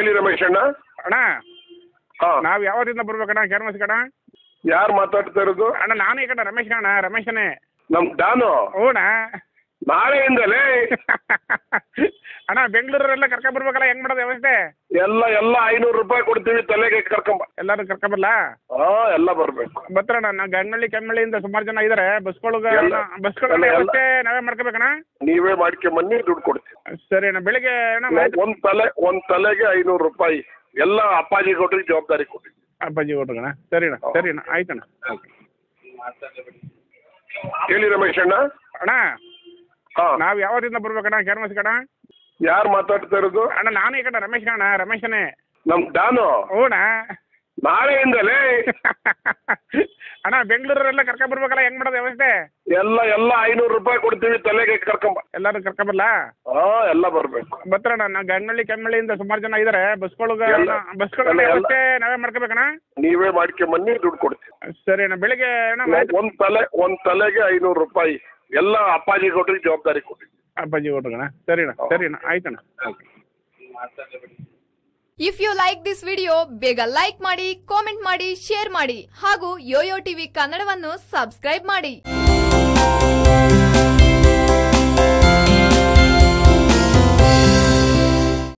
ಹೇಳಿ ರಮೇಶ್ ಅಣ್ಣ. ಅಣ್ಣ ಹಾ, ನಾವು ಯಾವತ್ತಿಂದ ಬರ್ಬೇಕಣ್ಣ ಕ್ಯಾನ್ವಾಸ್ ಕಣ? ಯಾರು ಮಾತಾಡ್ತಾ ಇರೋದು? ಅಣ್ಣ ನಾನು ಈ ಕಡೆ ರಮೇಶ್ ಅಣ್ಣ, ರಮೇಶನೇ. ನಮ್ ಡಾನು ಹ್ಞೂಣ್ಣ. ನಾಳೆಯಿಂದಲೇ ಅಣ್ಣ ಬೆಂಗಳೂರೆಲ್ಲ ಕರ್ಕೊಂಬರ್ಬೇಕಲ್ಲ, ಹೆಂಗ್ ಮಾಡೋದು ವ್ಯವಸ್ಥೆ? ಎಲ್ಲ 500 ರೂಪಾಯಿ ಕೊಡ್ತೀವಿ ತಲೆಗೆ ಕರ್ಕೊಂಬ. ಎಲ್ಲರೂ ಕರ್ಕೊಂಬರ್ಲಾ? ಹಾ, ಎಲ್ಲ ಬರ್ಬೇಕು. ಬರ್ತಾರಣ್ಣ. ನಾ ಗಂಗನಳ್ಳಿ ಕೆಮ್ಮಳ್ಳಿಯಿಂದ ಸುಮಾರು ಜನ ಇದಾರೆ. ಬಸ್ಗಳ ವ್ಯವಸ್ಥೆ ನಾವೇ ಮಾಡ್ಕೋಬೇಕಣ್ಣ? ನೀವೇ ಮಾಡ್ಕೊಂಬನ್ನಿ, ದುಡ್ಡು ಕೊಡ್ತೀವಿ. ಸರಿ ಅಣ್ಣ. ಬೆಳಿಗ್ಗೆ ಅಣ್ಣ ಒಂದ್ ತಲೆಗೆ 500 ರೂಪಾಯಿ. ಎಲ್ಲ ಅಪ್ಪಾಜಿ ಕೊಟ್ರಿಗೆ ಜವಾಬ್ದಾರಿ ಕೊಡಿ. ಅಪ್ಪಾಜಿ ಕೊಟ್ರಣ್ಣ. ಸರಿ ಅಣ್ಣ, ಸರಿ ಅಣ್ಣ, ಆಯ್ತಣ್ಣ. ಹೇಳಿ ರಮೇಶ್ ಅಣ್ಣ. ಅಣ್ಣ ಹಾ, ನಾವು ಯಾವತ್ತಿಂದ ಬರ್ಬೇಕಣ್ಣ ಕ್ಯಾನ್ವಾಸ್ ಕಣ? ಯಾರು ಮಾತಾಡ್ತಾ ಇರೋದು? ಅಣ್ಣ ನಾನು ಈ ಕಡೆ ರಮೇಶ್ ಅಣ್ಣ, ರಮೇಶನೇ. ನಮ್ ಡಾನು ಹ್ಞೂಣ್ಣ. ನಾಳೆಯಿಂದಲೇ ಅಣ್ಣ ಬೆಂಗಳೂರೆಲ್ಲ ಕರ್ಕೊಂಬರ್ಬೇಕಲ್ಲ, ಹೆಂಗ್ ಮಾಡೋದು ವ್ಯವಸ್ಥೆ? ಎಲ್ಲ 500 ರೂಪಾಯಿ ಕೊಡ್ತೀವಿ ತಲೆಗೆ ಕರ್ಕೊಂಬ. ಎಲ್ಲರೂ ಕರ್ಕೊಂಬರ್ಲಾ? ಹಾ, ಎಲ್ಲ ಬರ್ಬೇಕು. ಬರ್ತಾರಣ್ಣ. ನಾ ಗಂಗನಳ್ಳಿ ಕೆಮ್ಮಳ್ಳಿಯಿಂದ ಸುಮಾರು ಜನ ಇದಾರೆ. ಬಸ್ಗಳ ವ್ಯವಸ್ಥೆ ನಾವೇ ಮಾಡ್ಕೋಬೇಕಣ್ಣ? ನೀವೇ ಮಾಡ್ಕೊಂಬನ್ನಿ, ದುಡ್ಡು ಕೊಡ್ತೀವಿ. ಸರಿ ಅಣ್ಣ. ಬೆಳಿಗ್ಗೆ ಅಣ್ಣ ಒಂದ್ ತಲೆಗೆ 500 ರೂಪಾಯಿ. ಎಲ್ಲ ಅಪ್ಪಾಜಿ ಕೊಟ್ರಿಗೆ ಜವಾಬ್ದಾರಿ ಕೊಡಿ. ಅಪ್ಪಾಜಿ ಕೊಟ್ರಣ್ಣ. ಸರಿ ಅಣ್ಣ, ಸರಿ ಅಣ್ಣ, ಆಯ್ತಣ್ಣ. If you like this video ಬೇಗ ಲೈಕ್ ಮಾಡಿ, ಕಾಮೆಂಟ್ ಮಾಡಿ, ಶೇರ್ ಮಾಡಿ ಹಾಗೂ ಯೋಯೋ ಟಿವಿ ಕನ್ನಡವನ್ನು ಸಬ್ಸ್ಕ್ರೈಬ್ ಮಾಡಿ.